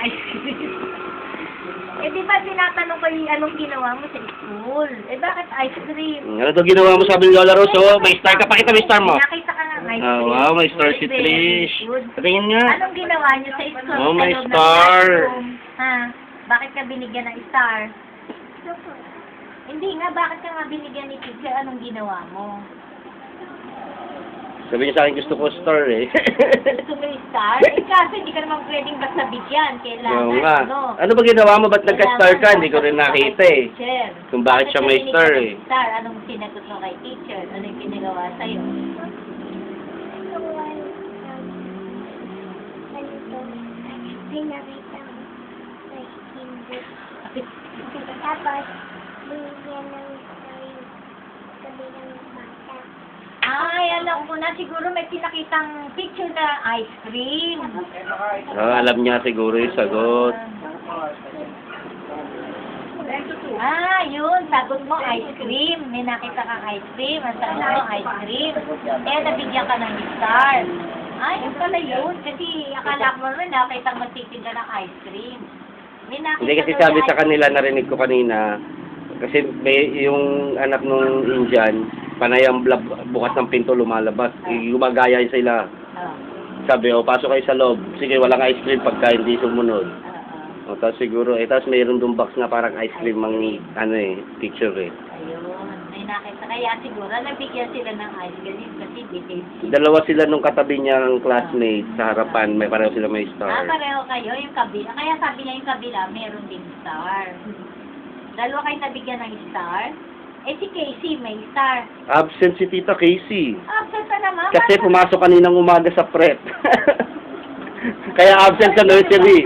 ice cream. Eh, di ba tinatanong ko yung anong ginawa mo sa school? Eh, bakit ice cream? Ano to ginawa mo, sabi ni Lola Rosso? May star ka. Pakita mo yung star mo. Nakita ka ng ice cream. Wow, may star si Trish. Tingin nga. Anong ginawa niyo sa school? Oh, may Sa loob ng star. classroom? Ha? Bakit ka binigyan ng star? Hindi nga, bakit ka nga binigyan ni teacher? Anong ginawa mo? Sabi niya sa akin, gusto ko star eh. Gusto mo yung star? Eh, kasi hindi ka naman pwedeng basta bigyan. Kailangan, Oo nga. ano? Ano ba ginawa mo? Ba't nagka-star ka? Hindi ko rin nakita eh. Teacher. Kung bakit siya may ka star binigyan eh. ng Star, anong sinagot mo kay teacher? Ano yung pinagawa sa'yo? Pinakita mo sa hindi. Tapos, binigyan ng kabilang bata. Ay, alam ko na. Siguro may pinakitang picture na ice cream. Alam niya siguro yung sagot. Ah, yun. Sagot mo, ice cream. May nakita kang ice cream. Ang sagot mo, ice cream. Kaya nabigyan ka ng star. Ay, yun pala yun. Kasi akala ko naman nakita magtitinda ng ice cream. May nakita Hindi kasi daw sabi na sa ice kanila, narinig ko kanina, kasi may yung anak nung Indian, panay ang bukas ng pinto lumalabas. Gumagaya sila. Oh. Sabi, pasok kayo sa loob. Sige, walang ice cream pagka hindi sumunod. O, tapos siguro, tapos mayroon doon box na parang ice cream ang, picture eh. Ayun. May nakita. Kaya siguro nabigyan sila ng ice cream kasi details. Dalawa sila nung katabi niyang classmate sa harapan, may pareho sila may Ah, star. pareho kayo. Yung kabila. Kaya sabi niya yung kabila, meron din star. Dalawa kayo nabigyan ng star. Eh si Casey may star. Absent si Tita Casey. Absent ka naman. Kasi pumasok kaninang umaga sa prep. Kaya absent sa nursery.